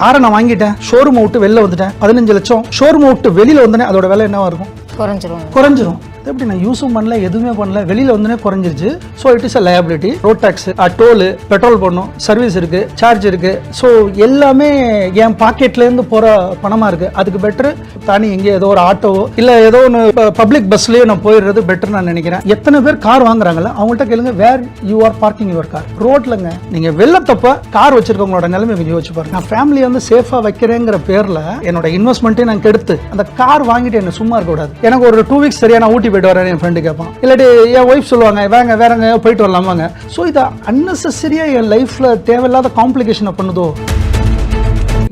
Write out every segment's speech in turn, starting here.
காரை நான் வாங்கிட்டேன், ஷோரூம் விட்டு வெளில வந்துட்டேன், 15 லட்சம். ஷோரூம் விட்டு வெளியில வந்தனே அதோட விலை என்னவா இருக்கும்? குறைஞ்சிரும். எப்படி நான் யூஸும் பண்ணல, எதுவுமே பண்ணல, வெளியில வந்தனே குறைஞ்சிருச்சு. So it is a liability. Road tax, toll, petrol போடணும், சர்வீஸ் இருக்கு, சார்ஜ் இருக்கு. ஸோ எல்லாமே என் பாக்கெட்ல இருந்து போற பணமா இருக்கு. அதுக்கு பெட்டர் தானே எங்கே ஏதோ ஒரு ஆட்டோவோ இல்ல ஏதோ ஒன்று பப்ளிக் பஸ்லயே நான் போயிடுறது பெட்டர் நான் நினைக்கிறேன். எத்தனை பேர் கார் வாங்குறாங்கல்ல, அவங்கள்ட்ட கேளுங்க, where you are parking your car? ரோட்லங்க. நீங்க வெள்ளத்தப்ப கார் வச்சிருக்கவங்களோட நிலைமை கொஞ்சம் யோசிச்சு பாருங்க. நான் ஃபேமிலியை வந்து சேஃபா வைக்கிறேங்கிற பேர்ல என்னோட இன்வெஸ்ட்மெண்ட்டே நான் கெடுத்து அந்த கார் வாங்கிட்டு என்ன சும்மா இருக்க கூடாது. எனக்கு ஒரு 2 வீக்ஸ் சரியா நான் ஊட்டி போயிட்டு வரேன், என் ஃப்ரெண்டு கேட்பான். இல்லாட்டி என் ஒய்ஃப் சொல்லுவாங்க, வேற எங்க போயிட்டு வரலாமாங்க. ஸோ இதை அன்னெசரியா என் லைஃப்ல தேவையில்லாத காம்ப்ளிகேஷனை பண்ணுதோ.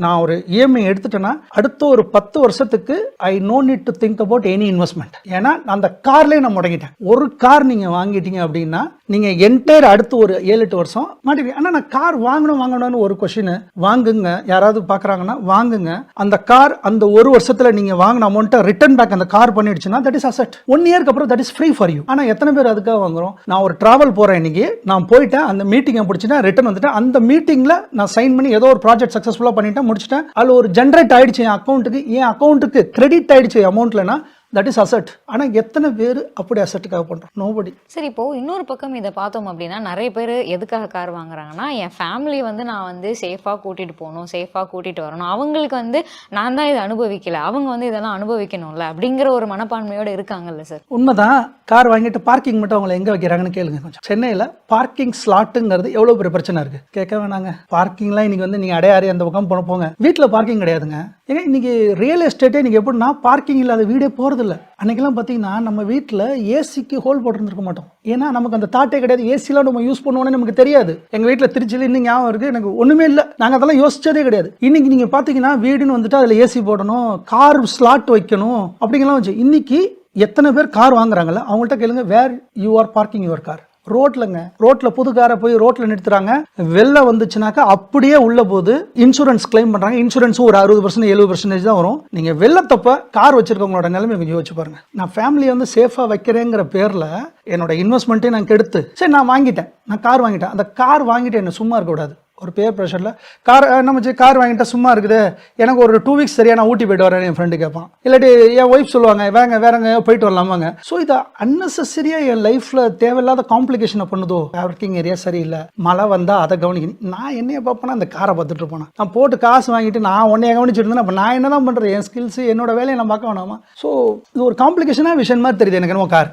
நான் ஒரு இஎம்ஐ எடுத்துட்டேன்னா அடுத்த ஒரு 10 வருஷத்துக்கு I no need to think about any investment. ஏன்னா அந்த கார்லேயே நான் முடங்கிட்டேன். ஒரு கார் நீங்க வாங்கிட்டீங்க அப்படின்னா நீங்க என்டையர் அடுத்து ஒரு 7-8 வருஷம் மாட்டீங்க. ஆனால் நான் கார் வாங்கணும்னு ஒரு கொஸ்டின். வாங்குங்க, யாராவது பார்க்குறாங்கன்னா வாங்குங்க. அந்த கார் அந்த ஒரு வருஷத்துல நீங்க வாங்கின அமௌண்ட்டை ரிட்டர்ன் பேக் அந்த கார் பண்ணிடுச்சுன்னா தட் இஸ் அசெட். 1 இயர்க்கு அப்புறம் that is free for you. ஆனால் எத்தனை பேர் அதுக்காக வாங்குறோம்? நான் ஒரு டிராவல் போறேன், இன்னைக்கு நான் போயிட்டேன், அந்த மீட்டிங்கை பிடிச்சிட்டேன், ரிட்டர்ன் வந்துட்டேன். அந்த மீட்டிங்ல நான் சைன் பண்ணி ஏதோ ஒரு ப்ராஜெக்ட் சக்ஸஸ்ஃபுல்லாக பண்ணிட்டேன், முடிச்சிட்டேன். அதுல ஒரு ஜெனரேட் ஆயிடுச்சு என் அக்கௌண்ட்டுக்கு கிரெடிட் ஆயிடுச்சு அமௌண்ட்லனா தட் இஸ் அசெட். ஆனா எத்தனை பேர் அப்படி அசெட்டுக்காக பண்றோம்? நோபடி. சரி, இப்போ இன்னொரு பக்கம் இதை பார்த்தோம் அப்படின்னா நிறைய பேர் எதுக்காக கார் வாங்குறாங்கன்னா, என் ஃபேமிலி வந்து நான் வந்து சேஃபா கூட்டிட்டு போகணும், சேஃபா கூட்டிட்டு வரணும், அவங்களுக்கு வந்து நான் தான் இதை அனுபவிக்கல, அவங்க வந்து இதெல்லாம் அனுபவிக்கணும்ல அப்படிங்கிற ஒரு மனப்பான்மையோட இருக்காங்கல்ல சார். உண்மைதான். கார் வாங்கிட்டு பார்க்கிங் மட்டும் அவங்களை எங்க வைக்கிறாங்கன்னு கேளுங்க கொஞ்சம். சென்னையில பார்க்கிங் ஸ்லாட்டுங்கிறது எவ்வளவு பெரிய பிரச்சனை இருக்கு, கேட்க வேணாங்க. பார்க்கிங்லாம் இன்னைக்கு வந்து நீங்க அடையாறு அந்த பக்கம் போங்க, வீட்டுல பார்க்கிங் கிடையாதுங்க. ஏன்னா இன்னைக்கு ரியல் எஸ்டேட்டே நீங்க எப்படின்னா பார்க்கிங் இல்லாத வீடே போறது இல்லை. அன்னைக்கெல்லாம் பார்த்தீங்கன்னா நம்ம வீட்டில் ஏசிக்கு ஹோல் போட்டுருந்துருக்க மாட்டோம். ஏன்னா நமக்கு அந்த தாட்டே கிடையாது. ஏசிலாம் நம்ம யூஸ் பண்ணுவோன்னு நமக்கு தெரியாது. எங்கள் வீட்டில் திருச்சியில் இன்னும் ஞாபகம் இருக்குது, எனக்கு ஒன்றுமே இல்லை, நாங்கள் அதெல்லாம் யோசிச்சதே கிடையாது. இன்னைக்கு நீங்கள் பார்த்தீங்கன்னா வீடுன்னு வந்துட்டு அதில் ஏசி போடணும், கார் ஸ்லாட் வைக்கணும் அப்படிங்கலாம் வச்சு. இன்னைக்கு எத்தனை பேர் கார் வாங்குறாங்கல்ல, அவங்கள்ட்ட கேளுங்க, where you are parking your car? ரோட்ல புது காரை போய் ரோட்ல நிறுத்துறாங்க. வெளில வந்துச்சுனாக்கா அப்படியே உள்ள போது இன்சூரன்ஸ் கிளைம் பண்றாங்க. இன்சூரன்ஸும் ஒரு 60% 70% தான் வரும். நீங்க வெள்ளத்தப்ப கார் வச்சிருக்கவங்களோட நிலைமை கொஞ்சம் யோசிச்சு பாருங்க. நான் ஃபேமிலியை வந்து சேஃபா வைக்கிறேங்கிற பேர்ல என்னோட இன்வெஸ்ட்மெண்ட்டே நான் கெடுத்து சரி நான் வாங்கிட்டேன், நான் கார் வாங்கிட்டேன். அந்த கார் வாங்கிட்டு என்ன சும்மா இருக்க கூடாது. ஒரு பேர் ப்ரெஷரில் கார் வாங்கிட்டா சும்மா இருக்குது, எனக்கு ஒரு 2 வீக்ஸ் சரியா நான் ஊட்டி போயிட்டு வரேன், என் ஃப்ரெண்டு கேட்பான். இல்லாட்டி என் ஒய்ஃப் சொல்லுவாங்க, வேற எங்க போயிட்டு வரலாமாங்க. ஸோ இதை அன்னெசரியா என் லைஃப்ல தேவையில்லாத காம்ப்ளிகேஷனை பண்ணுதோ. பார்க்கிங் ஏரியா சரியில்லை, மழை வந்தா அதை கவனிக்கணும். நான் என்னைய பார்ப்பேன்னா அந்த காரை பார்த்துட்டு இருப்பேன். நான் போட்டு காசு வாங்கிட்டு நான் உன்னைய கவனிச்சுட்டு இருந்தேன். அப்போ நான் என்ன தான் பண்றது? என் ஸ்கில்ஸ் என்னோட வேலையை நான் பார்க்க வேணாமா? ஸோ இது ஒரு காம்ப்ளிகேஷனாக விஷயம் மாதிரி தெரியுது எனக்கு என்னமோ கார்.